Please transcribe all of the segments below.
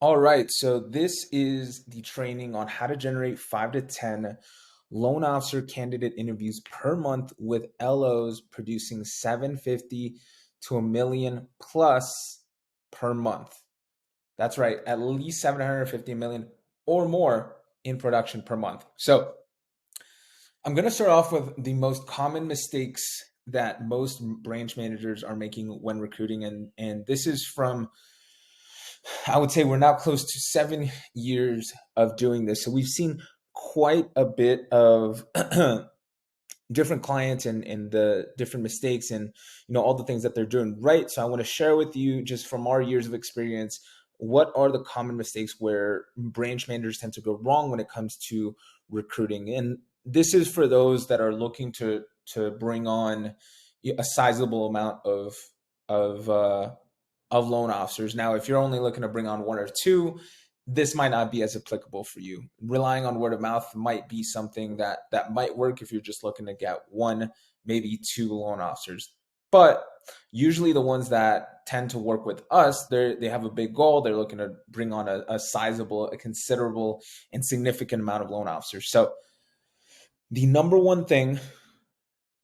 All right, so this is the training on how to generate 5 to 10 loan officer candidate interviews per month with LOs producing 750 to a million plus per month. That's right, at least 750 million or more in production per month. So I'm going to start off with the most common mistakes that most branch managers are making when recruiting, and this is from, I would say, we're now close to 7 years of doing this. So we've seen quite a bit of different clients and the different mistakes and all the things that they're doing right. So I want to share with you, just from our years of experience, what are the common mistakes where branch managers tend to go wrong when it comes to recruiting. And this is for those that are looking to bring on a sizable amount of uh, of loan officers. Now, if you're only looking to bring on one or two, this might not be as applicable for you. Relying on word of mouth might be something that might work if you're just looking to get one, maybe two loan officers. But usually the ones that tend to work with us, they have a big goal. They're looking to bring on a sizable, a considerable and significant amount of loan officers. So the number one thing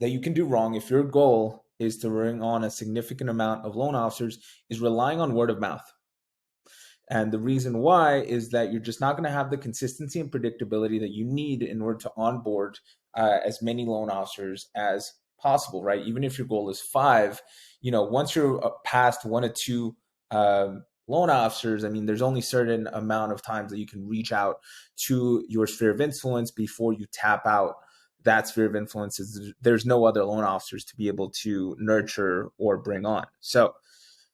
that you can do wrong if your goal is to bring on a significant amount of loan officers is relying on word of mouth. And the reason why is that you're just not going to have the consistency and predictability that you need in order to onboard as many loan officers as possible, right? Even if your goal is five, once you're past one or two loan officers, I mean, there's only certain amount of times that you can reach out to your sphere of influence before you tap out that sphere of influence. There's no other loan officers to be able to nurture or bring on. So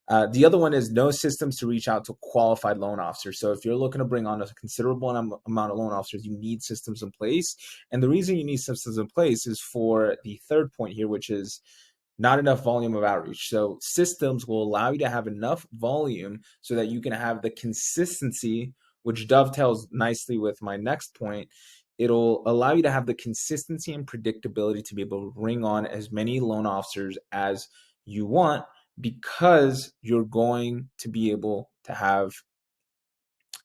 the other one is no systems to reach out to qualified loan officers. So if you're looking to bring on a considerable amount of loan officers, you need systems in place. And the reason you need systems in place is for the third point here, which is not enough volume of outreach. So systems will allow you to have enough volume so that you can have the consistency, which dovetails nicely with my next point. It'll allow you to have the consistency and predictability to be able to bring on as many loan officers as you want, because you're going to be able to have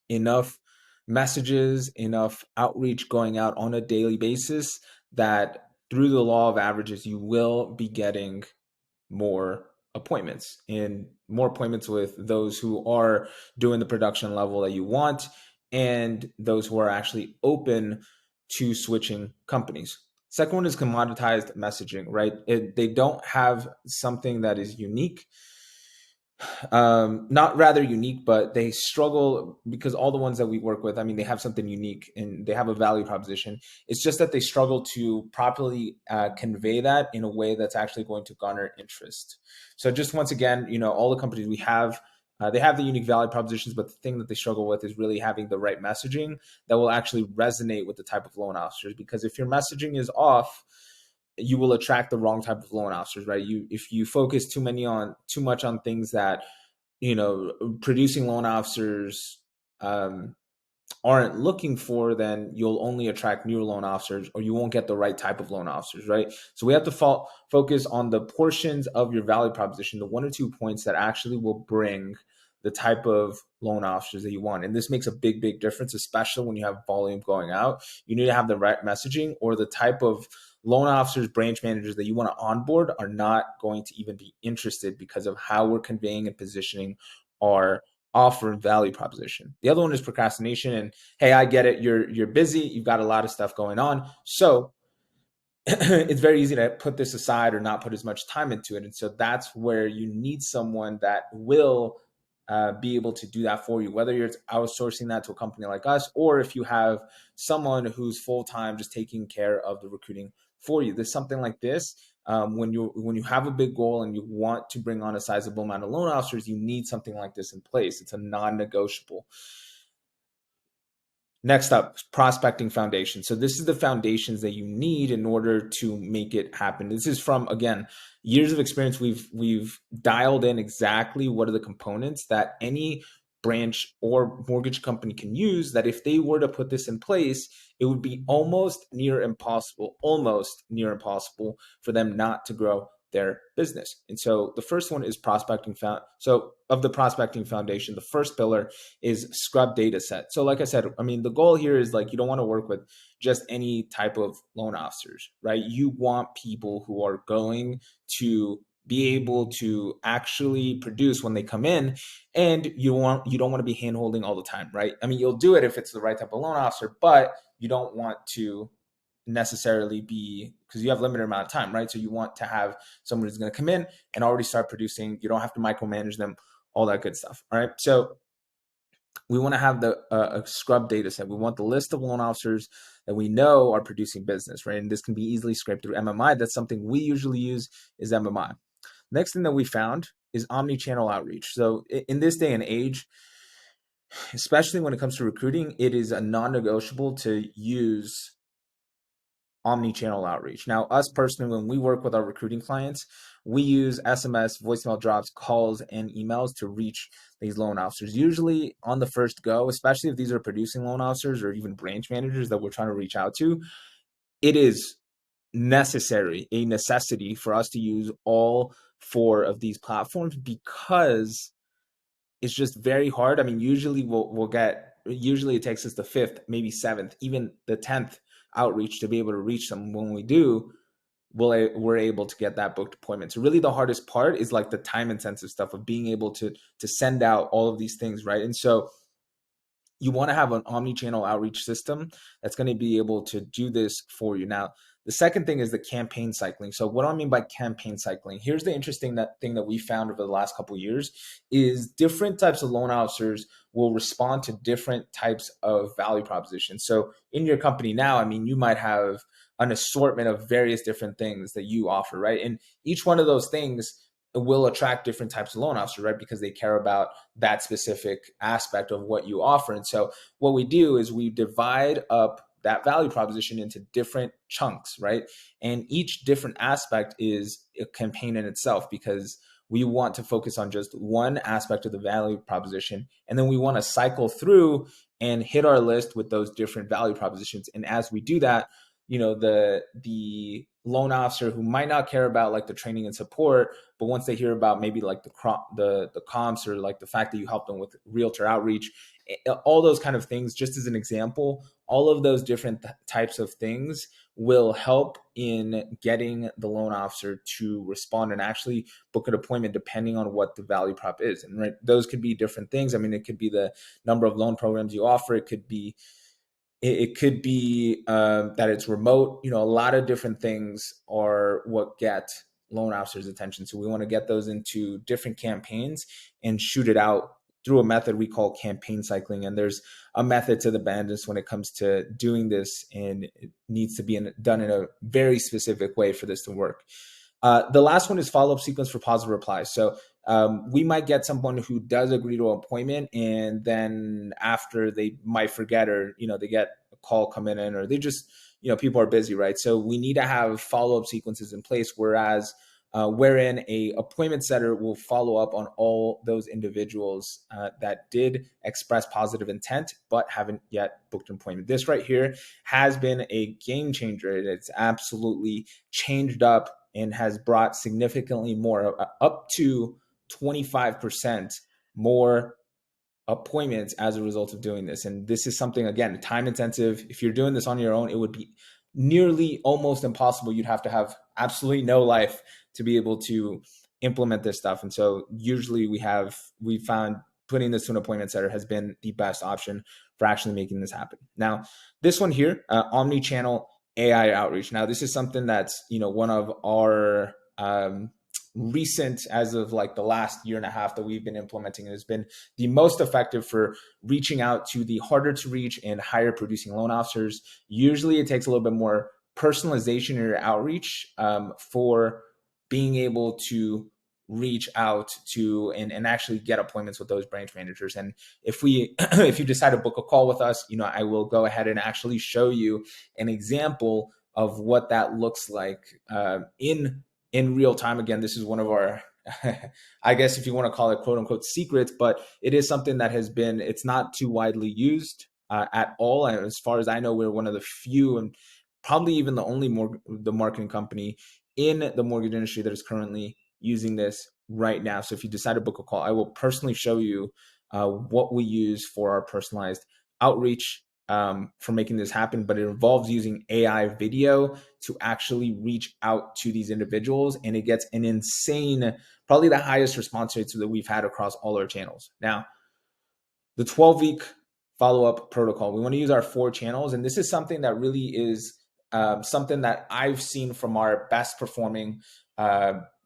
enough messages, enough outreach going out on a daily basis that through the law of averages, you will be getting more appointments and more appointments with those who are doing the production level that you want and those who are actually open to switching companies. Second one is commoditized messaging, right? They don't have something that is unique, not rather unique, but they struggle because all the ones that we work with, I mean, they have something unique and they have a value proposition. It's just that they struggle to properly convey that in a way that's actually going to garner interest. So just once again, all the companies we have, they have the unique value propositions, but the thing that they struggle with is really having the right messaging that will actually resonate with the type of loan officers. Because if your messaging is off, you will attract the wrong type of loan officers, right? If you focus too much on things that producing loan officers aren't looking for, then you'll only attract newer loan officers, or you won't get the right type of loan officers, right? So we have to focus on the portions of your value proposition, the 1 or 2 points that actually will bring the type of loan officers that you want. And this makes a big, big difference, especially when you have volume going out. You need to have the right messaging, or the type of loan officers, branch managers that you want to onboard are not going to even be interested because of how we're conveying and positioning our offer and value proposition. The other one is procrastination. And hey, I get it. You're busy. You've got a lot of stuff going on. So it's very easy to put this aside or not put as much time into it. And so that's where you need someone that will be able to do that for you, whether you're outsourcing that to a company like us, or if you have someone who's full-time just taking care of the recruiting for you. There's something like this. When you have a big goal and you want to bring on a sizable amount of loan officers, you need something like this in place. It's a non-negotiable. Next up, prospecting foundation. So this is the foundations that you need in order to make it happen. This is from, again, years of experience. We've dialed in exactly what are the components that any branch or mortgage company can use, that if they were to put this in place, it would be almost near impossible for them not to grow their business. And so the first one is prospecting. So of the prospecting foundation, the first pillar is scrub data set. So like I said, I mean, the goal here is like, you don't want to work with just any type of loan officers, right? You want people who are going to be able to actually produce when they come in, and you don't want to be hand holding all the time, right? I mean, you'll do it if it's the right type of loan officer, but you don't want to necessarily be, because you have limited amount of time, right? So you want to have someone who's going to come in and already start producing. You don't have to micromanage them, all that good stuff. All right. So we want to have the a scrub data set. We want the list of loan officers that we know are producing business, right? And this can be easily scraped through MMI. That's something we usually use is MMI. Next thing that we found is omni-channel outreach. So in this day and age, especially when it comes to recruiting, it is a non-negotiable to use omni-channel outreach. Now, us personally, when we work with our recruiting clients, we use SMS, voicemail drops, calls, and emails to reach these loan officers. Usually on the first go, especially if these are producing loan officers or even branch managers that we're trying to reach out to, it is a necessity for us to use all four of these platforms, because it's just very hard. I mean, usually usually it takes us the fifth, maybe seventh, even the 10th outreach to be able to reach them. When we do, we're able to get that booked appointment. So really the hardest part is like the time intensive stuff of being able to send out all of these things, right? And so you want to have an omni-channel outreach system that's going to be able to do this for you. Now, the second thing is the campaign cycling. So what do I mean by campaign cycling? Here's the interesting thing that we found over the last couple of years is different types of loan officers will respond to different types of value propositions. So in your company now, I mean, you might have an assortment of various different things that you offer, right? And each one of those things will attract different types of loan officers, right? Because they care about that specific aspect of what you offer. And so what we do is we divide up that value proposition into different chunks, right? And each different aspect is a campaign in itself, because we want to focus on just one aspect of the value proposition. And then we want to cycle through and hit our list with those different value propositions. And as we do that, you know, the loan officer who might not care about like the training and support, but once they hear about maybe like the comps, or like the fact that you help them with realtor outreach, all those kind of things, just as an example, all of those different types of things will help in getting the loan officer to respond and actually book an appointment depending on what the value prop is. And right, those could be different things. I mean, it could be the number of loan programs you offer. It could be that it's remote. You know, a lot of different things are what get loan officers' attention. So we want to get those into different campaigns and shoot it out through a method we call campaign cycling. And there's a method to the madness when it comes to doing this, and it needs to be done in a very specific way for this to work. The last one is follow-up sequence for positive replies. So we might get someone who does agree to an appointment, and then after they might forget, or, you know, they get a call coming in, or they just, you know, people are busy, right? So we need to have follow-up sequences in place, wherein a appointment setter will follow up on all those individuals that did express positive intent but haven't yet booked an appointment. This right here has been a game changer. It's absolutely changed up and has brought significantly more, up to 25% more appointments as a result of doing this. And this is something, again, time intensive. If you're doing this on your own, it would be nearly almost impossible. You'd have to have absolutely no life to be able to implement this stuff. And so usually we found putting this to an appointment setter has been the best option for actually making this happen. Now, this one here, omni-channel AI outreach. Now, this is something that's, you know, one of our recent, as of like the last year and a half that we've been implementing, it has been the most effective for reaching out to the harder to reach and higher producing loan officers. Usually it takes a little bit more personalization in your outreach for being able to reach out to and actually get appointments with those branch managers. And if if you decide to book a call with us, you know, I will go ahead and actually show you an example of what that looks like in real time. Again, this is one of our I guess if you want to call it quote unquote secrets, but it is something that it's not too widely used at all. And as far as I know, we're one of the few, and probably even the only the marketing company in the mortgage industry that is currently using this right now. So if you decide to book a call, I will personally show you what we use for our personalized outreach for making this happen. But it involves using AI video to actually reach out to these individuals, and it gets an insane, probably the highest response rates that we've had across all our channels. Now, the 12-week follow-up protocol, we want to use our 4 channels, and this is something that really is something that I've seen from our best performing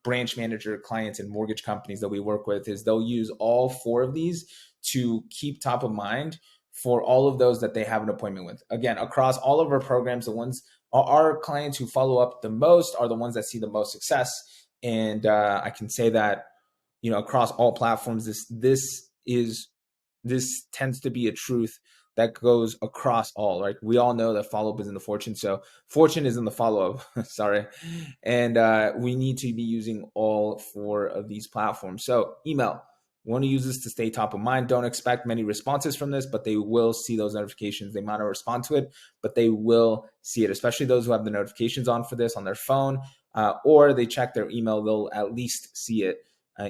branch manager clients and mortgage companies that we work with, is they'll use all 4 of these to keep top of mind for all of those that they have an appointment with. Again, across all of our programs, the ones, our clients who follow up the most are the ones that see the most success. And I can say that, across all platforms, this tends to be a truth that goes across all, right? We all know that follow up is in the fortune. So fortune is in the follow up, sorry. And we need to be using all 4 of these platforms. So email, we want to use this to stay top of mind. Don't expect many responses from this, but they will see those notifications. They might not respond to it, but they will see it, especially those who have the notifications on for this on their phone, or they check their email, they'll at least see it.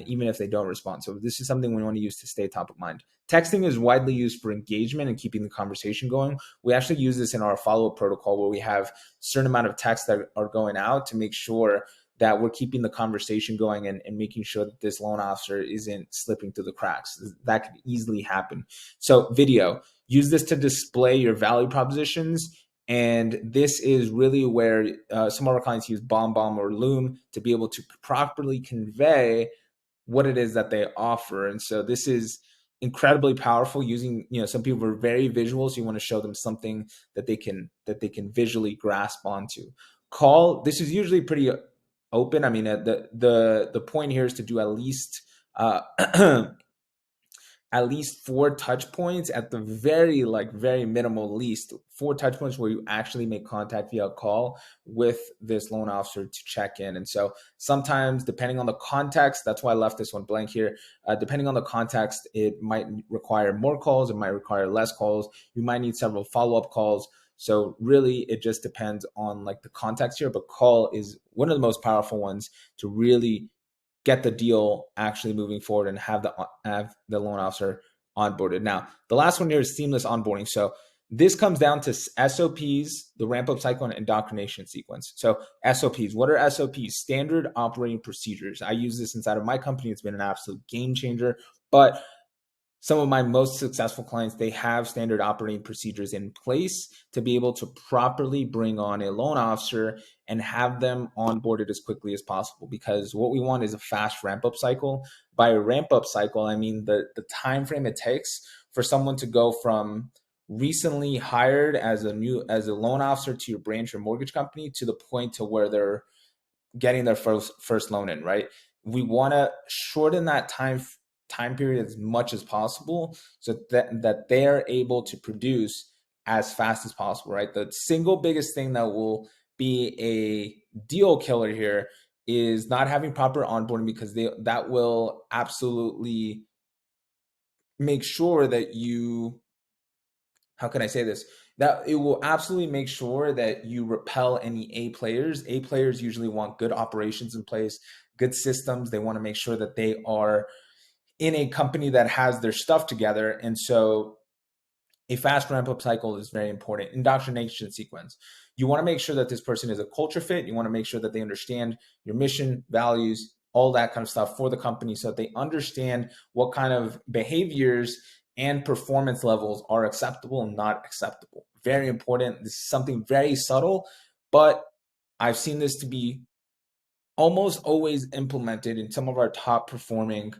Even if they don't respond. So this is something we want to use to stay top of mind. Texting is widely used for engagement and keeping the conversation going. We actually use this in our follow-up protocol where we have a certain amount of texts that are going out to make sure that we're keeping the conversation going and making sure that this loan officer isn't slipping through the cracks. That could easily happen. So video, use this to display your value propositions. And this is really where some of our clients use BombBomb or Loom to be able to properly convey what it is that they offer. And so this is incredibly powerful using, some people are very visual. So you want to show them something that they can visually grasp onto. Call, this is usually pretty open. I mean, the point here is to do at least at least 4 touch points at the very minimal least 4 touch points where you actually make contact via call with this loan officer to check in. And so sometimes, depending on the context, that's why I left this one blank here. Depending on the context, it might require more calls, it might require less calls. You might need several follow-up calls. So really, it just depends on the context here, but call is one of the most powerful ones to really get the deal actually moving forward and have the loan officer onboarded. Now, the last one here is seamless onboarding. So this comes down to SOPs, the ramp up cycle, and indoctrination sequence. So SOPs, what are SOPs? Standard operating procedures. I use this inside of my company. It's been an absolute game changer. But some of my most successful clients, they have standard operating procedures in place to be able to properly bring on a loan officer and have them onboarded as quickly as possible. Because what we want is a fast ramp up cycle. By a ramp up cycle, I mean the time frame it takes for someone to go from recently hired as a loan officer to your branch or mortgage company to the point to where they're getting their first loan in, right? We want to shorten that time period as much as possible so that they are able to produce as fast as possible, right? The single biggest thing that will be a deal killer here is not having proper onboarding, because that will absolutely make sure that you, how can I say this? That it will absolutely make sure that you repel any A players. A players usually want good operations in place, good systems. They want to make sure that they are in a company that has their stuff together. And so a fast ramp up cycle is very important. Indoctrination sequence. You want to make sure that this person is a culture fit. You want to make sure that they understand your mission, values, all that kind of stuff for the company so that they understand what kind of behaviors and performance levels are acceptable and not acceptable. Very important. This is something very subtle, but I've seen this to be almost always implemented in some of our top performing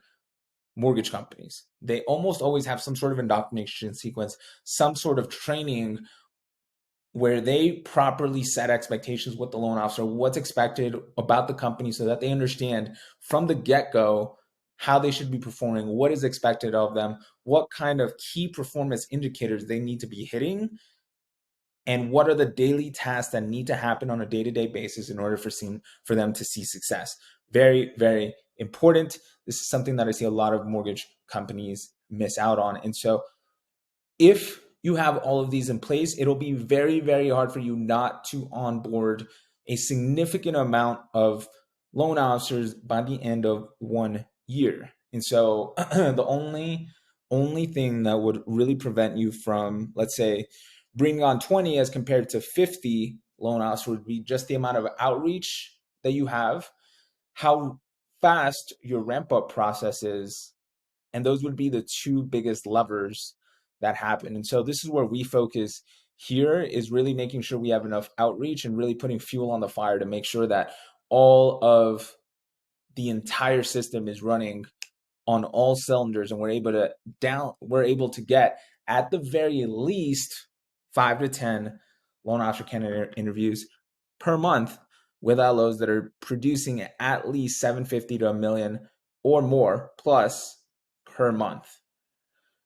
mortgage companies. They almost always have some sort of indoctrination sequence, some sort of training where they properly set expectations with the loan officer, what's expected about the company so that they understand from the get-go how they should be performing, what is expected of them, what kind of key performance indicators they need to be hitting, and what are the daily tasks that need to happen on a day-to-day basis in order for them to see success. Very, very important. This is something that I see a lot of mortgage companies miss out on. And so if you have all of these in place, it'll be very, very hard for you not to onboard a significant amount of loan officers by the end of 1 year. And so the only thing that would really prevent you from, let's say, bringing on 20 as compared to 50 loan officers would be just the amount of outreach that you have, how fast your ramp up process is, and those would be the two biggest levers that happen. And so this is where we focus here, is really making sure we have enough outreach and really putting fuel on the fire to make sure that all of the entire system is running on all cylinders, and we're able to get at the very least 5 to 10 loan officer candidate interviews per month with LOs that are producing at least 750 to a million or more plus per month.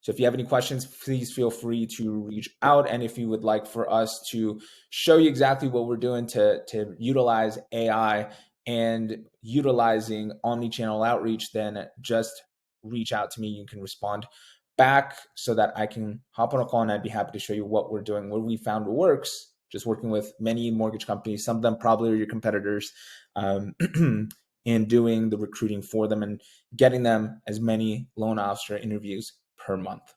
So if you have any questions, please feel free to reach out. And if you would like for us to show you exactly what we're doing to utilize AI and utilizing omni-channel outreach, then just reach out to me. You can respond back so that I can hop on a call, and I'd be happy to show you what we're doing, what we found works, just working with many mortgage companies. Some of them probably are your competitors, and doing the recruiting for them and getting them as many loan officer interviews per month.